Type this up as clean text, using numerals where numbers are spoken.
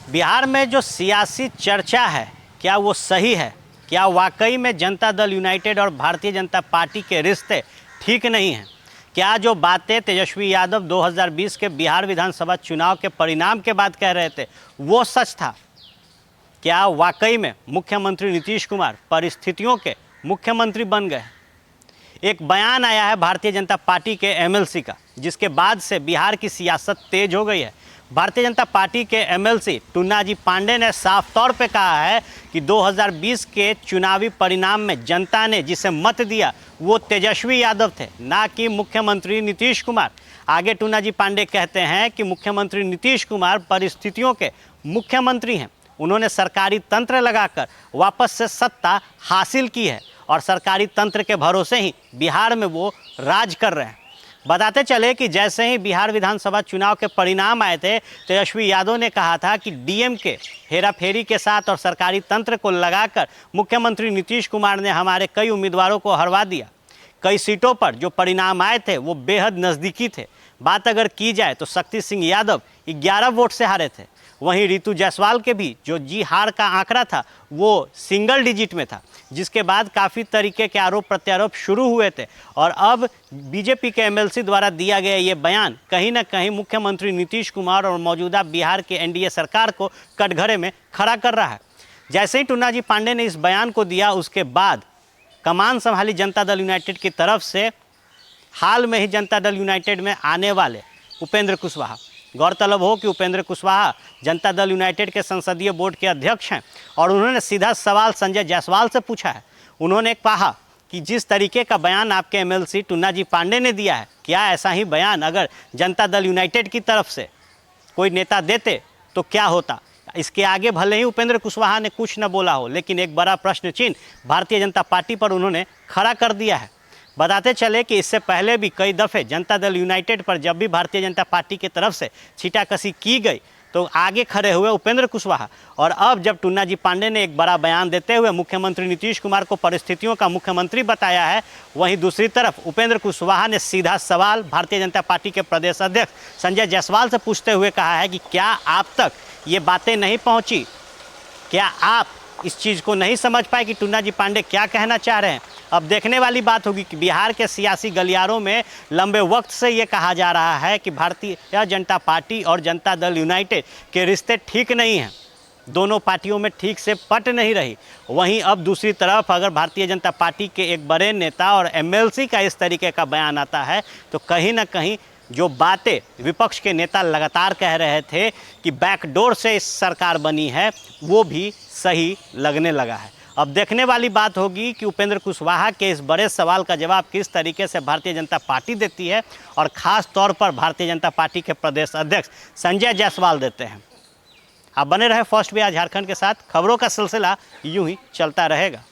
बिहार में जो सियासी चर्चा है क्या वो सही है? क्या वाकई में जनता दल यूनाइटेड और भारतीय जनता पार्टी के रिश्ते ठीक नहीं हैं? क्या जो बातें तेजस्वी यादव 2020 के बिहार विधानसभा चुनाव के परिणाम के बाद कह रहे थे वो सच था? क्या वाकई में मुख्यमंत्री नीतीश कुमार परिस्थितियों के मुख्यमंत्री बन गए? एक बयान आया है भारतीय जनता पार्टी के एमएलसी का, जिसके बाद से बिहार की सियासत तेज हो गई है। भारतीय जनता पार्टी के एमएलसी टुन्नाजी पांडे ने साफ तौर पे कहा है कि 2020 के चुनावी परिणाम में जनता ने जिसे मत दिया वो तेजस्वी यादव थे, ना कि मुख्यमंत्री नीतीश कुमार। आगे टुन्नाजी पांडे कहते हैं कि मुख्यमंत्री नीतीश कुमार परिस्थितियों के मुख्यमंत्री हैं। उन्होंने सरकारी तंत्र लगाकर वापस से सत्ता हासिल की है और सरकारी तंत्र के भरोसे ही बिहार में वो राज कर रहे हैं। बताते चले कि जैसे ही बिहार विधानसभा चुनाव के परिणाम आए थे, तेजस्वी यादव ने कहा था कि डीएम के हेराफेरी के साथ और सरकारी तंत्र को लगाकर मुख्यमंत्री नीतीश कुमार ने हमारे कई उम्मीदवारों को हरवा दिया। कई सीटों पर जो परिणाम आए थे वो बेहद नज़दीकी थे। बात अगर की जाए तो शक्ति सिंह यादव 11 वोट से हारे थे। वहीं रितु जायसवाल के भी जो हार का आंकड़ा था वो सिंगल डिजिट में था, जिसके बाद काफ़ी तरीके के आरोप प्रत्यारोप शुरू हुए थे। और अब बीजेपी के एमएलसी द्वारा दिया गया ये बयान कहीं ना कहीं मुख्यमंत्री नीतीश कुमार और मौजूदा बिहार के एनडीए सरकार को कटघरे में खड़ा कर रहा है। जैसे ही टुन्नाजी पांडे ने इस बयान को दिया, उसके बाद कमान संभाली जनता दल यूनाइटेड की तरफ से हाल में ही जनता दल यूनाइटेड में आने वाले उपेंद्र कुशवाहा, गौरतलब हो कि उपेंद्र कुशवाहा जनता दल यूनाइटेड के संसदीय बोर्ड के अध्यक्ष हैं और उन्होंने सीधा सवाल संजय जायसवाल से पूछा है। उन्होंने कहा कि जिस तरीके का बयान आपके एमएलसी टुन्नाजी पांडे ने दिया है, क्या ऐसा ही बयान अगर जनता दल यूनाइटेड की तरफ से कोई नेता देते तो क्या होता? इसके आगे भले ही उपेंद्र कुशवाहा ने कुछ न बोला हो, लेकिन एक बड़ा प्रश्न चिन्ह भारतीय जनता पार्टी पर उन्होंने खड़ा कर दिया है। बताते चले कि इससे पहले भी कई दफ़े जनता दल यूनाइटेड पर जब भी भारतीय जनता पार्टी की तरफ से छींटाकशी की गई तो आगे खड़े हुए उपेंद्र कुशवाहा। और अब जब टुन्नाजी पांडे ने एक बड़ा बयान देते हुए मुख्यमंत्री नीतीश कुमार को परिस्थितियों का मुख्यमंत्री बताया है, वहीं दूसरी तरफ उपेंद्र कुशवाहा ने सीधा सवाल भारतीय जनता पार्टी के प्रदेश अध्यक्ष संजय जायसवाल से पूछते हुए कहा है कि क्या आप तक ये बातें नहीं पहुँची? क्या आप इस चीज़ को नहीं समझ पाए कि टुन्नाजी पांडे क्या कहना चाह रहे हैं? अब देखने वाली बात होगी कि बिहार के सियासी गलियारों में लंबे वक्त से ये कहा जा रहा है कि भारतीय जनता पार्टी और जनता दल यूनाइटेड के रिश्ते ठीक नहीं हैं, दोनों पार्टियों में ठीक से पट नहीं रही। वहीं अब दूसरी तरफ अगर भारतीय जनता पार्टी के एक बड़े नेता और एमएलसी का इस तरीके का बयान आता है तो कहीं ना कहीं जो बातें विपक्ष के नेता लगातार कह रहे थे कि बैकडोर से इस सरकार बनी है, वो भी सही लगने लगा है। अब देखने वाली बात होगी कि उपेंद्र कुशवाहा के इस बड़े सवाल का जवाब किस तरीके से भारतीय जनता पार्टी देती है और ख़ास तौर पर भारतीय जनता पार्टी के प्रदेश अध्यक्ष संजय जायसवाल देते हैं। आप बने रहे फर्स्ट बिहार झारखंड के साथ। खबरों का सिलसिला यूं ही चलता रहेगा।